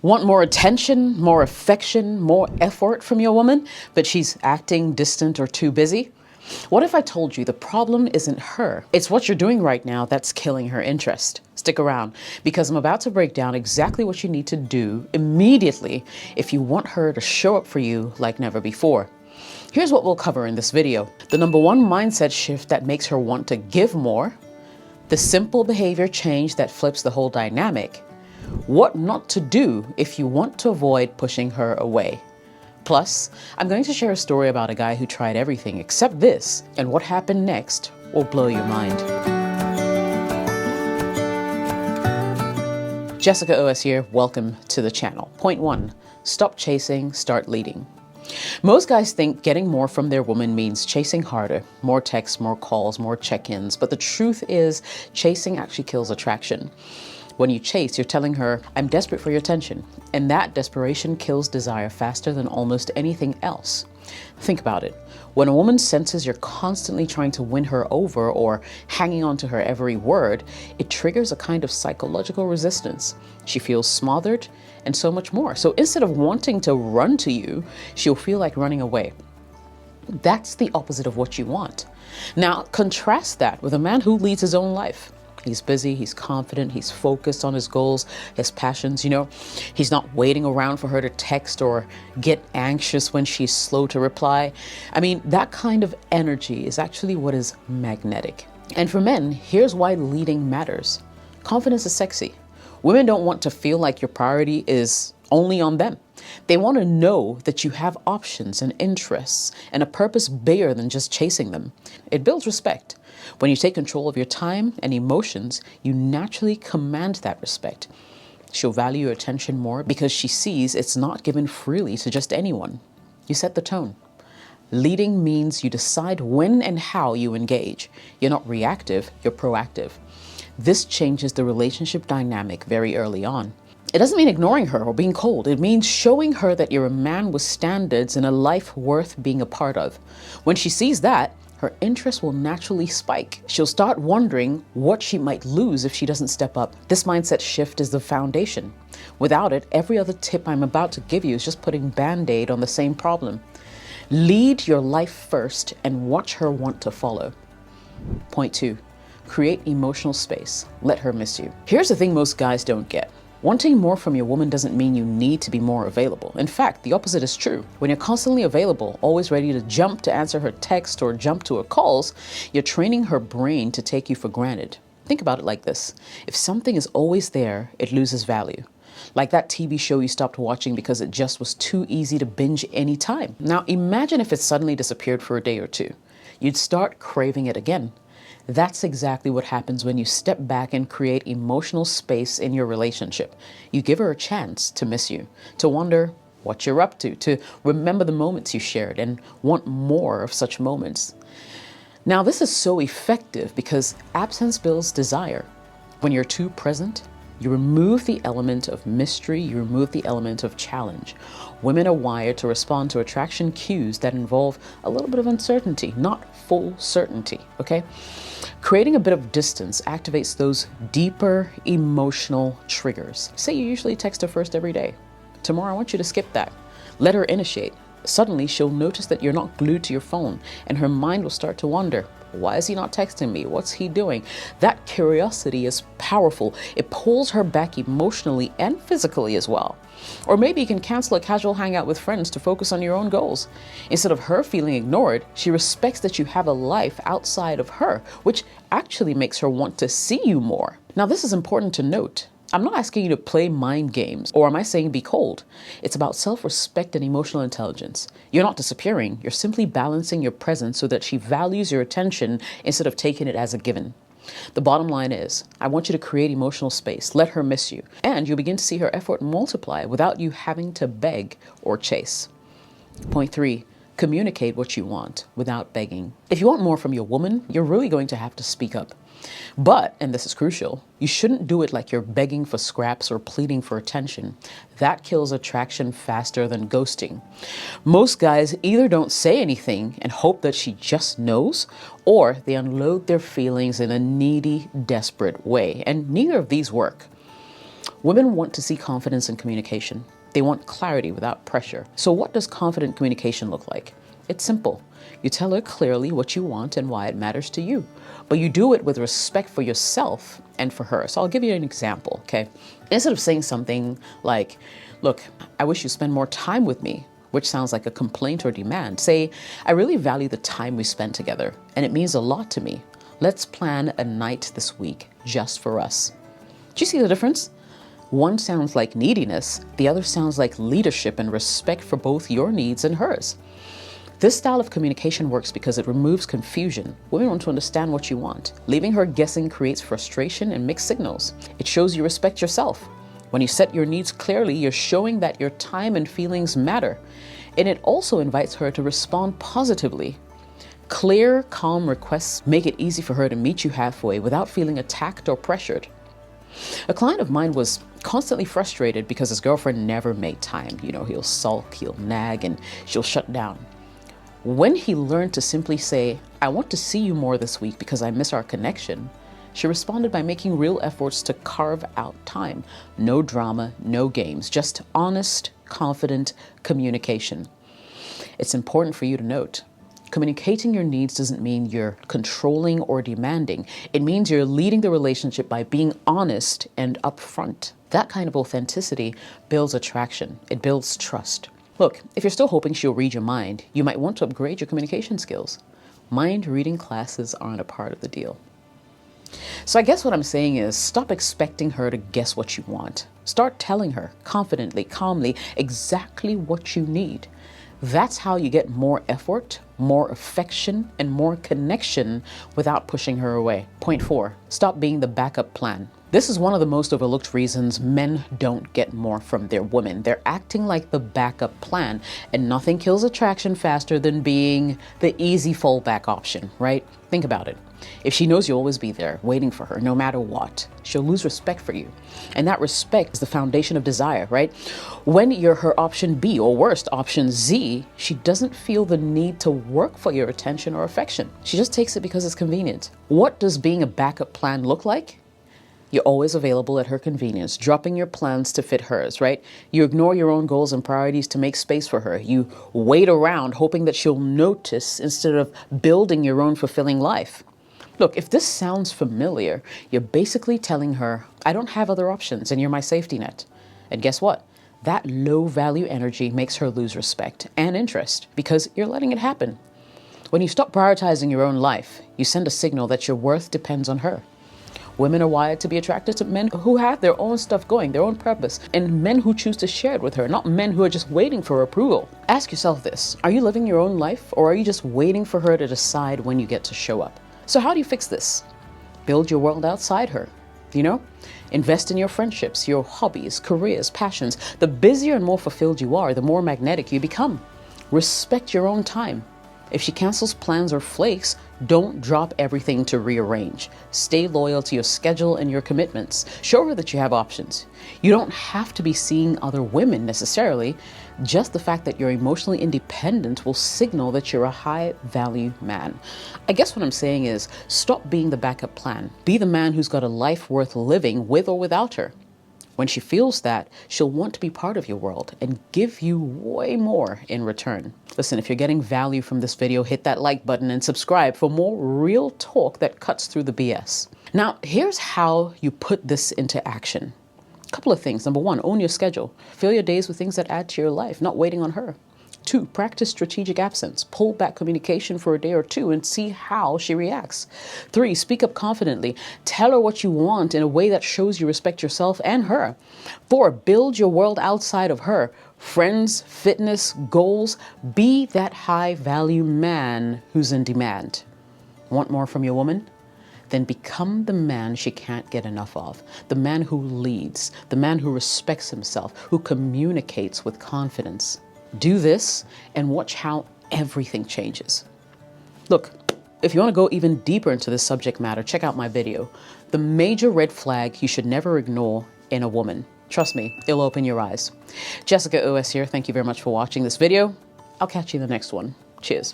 Want more attention, more affection, more effort from your woman, but she's acting distant or too busy? What if I told you the problem isn't her? It's what you're doing right now that's killing her interest. Stick around, because I'm about to break down exactly what you need to do immediately if you want her to show up for you like never before. Here's what we'll cover in this video. The number one mindset shift that makes her want to give more, the simple behavior change that flips the whole dynamic, what not to do if you want to avoid pushing her away. Plus, I'm going to share a story about a guy who tried everything except this, and what happened next will blow your mind. Jessica OS here, welcome to the channel. Point 1, stop chasing, start leading. Most guys think getting more from their woman means chasing harder, more texts, more calls, more check-ins, but the truth is chasing actually kills attraction. When you chase, you're telling her, I'm desperate for your attention, and that desperation kills desire faster than almost anything else. Think about it. When a woman senses you're constantly trying to win her over or hanging on to her every word, it triggers a kind of psychological resistance. She feels smothered and so much more. So instead of wanting to run to you, she'll feel like running away. That's the opposite of what you want. Now, contrast that with a man who leads his own life. He's busy, he's confident, he's focused on his goals, his passions, He's not waiting around for her to text or get anxious when she's slow to reply. I mean, that kind of energy is actually what is magnetic. And for men, here's why leading matters. Confidence is sexy. Women don't want to feel like your priority is only on them. They want to know that you have options and interests and a purpose bigger than just chasing them. It builds respect. When you take control of your time and emotions, you naturally command that respect. She'll value your attention more because she sees it's not given freely to just anyone. You set the tone. Leading means you decide when and how you engage. You're not reactive, you're proactive. This changes the relationship dynamic very early on. It doesn't mean ignoring her or being cold. It means showing her that you're a man with standards and a life worth being a part of. When she sees that, her interest will naturally spike. She'll start wondering what she might lose if she doesn't step up. This mindset shift is the foundation. Without it, every other tip I'm about to give you is just putting Band-Aid on the same problem. Lead your life first and watch her want to follow. Point 2, create emotional space. Let her miss you. Here's the thing most guys don't get. Wanting more from your woman doesn't mean you need to be more available. In fact, the opposite is true. When you're constantly available, always ready to jump to answer her text or jump to her calls, you're training her brain to take you for granted. Think about it like this. If something is always there, it loses value. Like that TV show you stopped watching because it just was too easy to binge any time. Now imagine if it suddenly disappeared for a day or two. You'd start craving it again. That's exactly what happens when you step back and create emotional space in your relationship. You give her a chance to miss you, to wonder what you're up to remember the moments you shared and want more of such moments. Now, this is so effective because absence builds desire. When you're too present, you remove the element of mystery, you remove the element of challenge. Women are wired to respond to attraction cues that involve a little bit of uncertainty, not full certainty, okay? Creating a bit of distance activates those deeper emotional triggers. Say you usually text her first every day. Tomorrow, I want you to skip that. Let her initiate. Suddenly, she'll notice that you're not glued to your phone, and her mind will start to wonder, why is he not texting me? What's he doing? That curiosity is powerful. It pulls her back emotionally and physically as well. Or maybe you can cancel a casual hangout with friends to focus on your own goals. Instead of her feeling ignored, she respects that you have a life outside of her, which actually makes her want to see you more. Now, this is important to note. I'm not asking you to play mind games, or am I saying be cold? It's about self-respect and emotional intelligence. You're not disappearing, you're simply balancing your presence so that she values your attention instead of taking it as a given. The bottom line is, I want you to create emotional space, let her miss you, and you'll begin to see her effort multiply without you having to beg or chase. Point 3, communicate what you want without begging. If you want more from your woman, you're really going to have to speak up. But, and this is crucial, you shouldn't do it like you're begging for scraps or pleading for attention. That kills attraction faster than ghosting. Most guys either don't say anything and hope that she just knows, or they unload their feelings in a needy, desperate way, and neither of these work. Women want to see confidence in communication. They want clarity without pressure. So what does confident communication look like? It's simple. You tell her clearly what you want and why it matters to you, but you do it with respect for yourself and for her. So I'll give you an example, okay? Instead of saying something like, look, I wish you spend more time with me, which sounds like a complaint or demand, say, I really value the time we spend together, and it means a lot to me. Let's plan a night this week just for us. Do you see the difference? One sounds like neediness, the other sounds like leadership and respect for both your needs and hers. This style of communication works because it removes confusion. Women want to understand what you want. Leaving her guessing creates frustration and mixed signals. It shows you respect yourself. When you set your needs clearly, you're showing that your time and feelings matter. And it also invites her to respond positively. Clear, calm requests make it easy for her to meet you halfway without feeling attacked or pressured. A client of mine was constantly frustrated because his girlfriend never made time. He'll sulk, he'll nag, and she'll shut down. When he learned to simply say, I want to see you more this week because I miss our connection, she responded by making real efforts to carve out time. No drama, no games, just honest, confident communication. It's important for you to note, communicating your needs doesn't mean you're controlling or demanding. It means you're leading the relationship by being honest and upfront. That kind of authenticity builds attraction. It builds trust. Look, if you're still hoping she'll read your mind, you might want to upgrade your communication skills. Mind reading classes aren't a part of the deal. So I guess what I'm saying is stop expecting her to guess what you want. Start telling her confidently, calmly, exactly what you need. That's how you get more effort, more affection, and more connection without pushing her away. Point 4, stop being the backup plan. This is one of the most overlooked reasons men don't get more from their women. They're acting like the backup plan, and nothing kills attraction faster than being the easy fallback option, right? Think about it. If she knows you'll always be there, waiting for her, no matter what, she'll lose respect for you. And that respect is the foundation of desire, right? When you're her option B, or worst, option Z, she doesn't feel the need to work for your attention or affection. She just takes it because it's convenient. What does being a backup plan look like? You're always available at her convenience, dropping your plans to fit hers, right? You ignore your own goals and priorities to make space for her. You wait around hoping that she'll notice instead of building your own fulfilling life. Look, if this sounds familiar, you're basically telling her, I don't have other options and you're my safety net. And guess what? That low value energy makes her lose respect and interest because you're letting it happen. When you stop prioritizing your own life, you send a signal that your worth depends on her. Women are wired to be attracted to men who have their own stuff going, their own purpose, and men who choose to share it with her, not men who are just waiting for approval. Ask yourself this, are you living your own life or are you just waiting for her to decide when you get to show up? So how do you fix this? Build your world outside her, Invest in your friendships, your hobbies, careers, passions. The busier and more fulfilled you are, the more magnetic you become. Respect your own time. If she cancels plans or flakes, don't drop everything to rearrange. Stay loyal to your schedule and your commitments. Show her that you have options. You don't have to be seeing other women necessarily. Just the fact that you're emotionally independent will signal that you're a high-value man. I guess what I'm saying is stop being the backup plan. Be the man who's got a life worth living with or without her. When she feels that, she'll want to be part of your world and give you way more in return. Listen, if you're getting value from this video, hit that like button and subscribe for more real talk that cuts through the BS. Now, here's how you put this into action. A couple of things. Number 1, own your schedule. Fill your days with things that add to your life, not waiting on her. 2, practice strategic absence. Pull back communication for a day or 2 and see how she reacts. 3, speak up confidently. Tell her what you want in a way that shows you respect yourself and her. 4, build your world outside of her. Friends, fitness, goals. Be that high-value man who's in demand. Want more from your woman? Then become the man she can't get enough of. The man who leads. The man who respects himself. Who communicates with confidence. Do this and watch how everything changes. Look, if you want to go even deeper into this subject matter, check out my video, The Major Red Flag You Should Never Ignore in a Woman. Trust me, it'll open your eyes. Jessica OS here. Thank you very much for watching this video. I'll catch you in the next one. Cheers.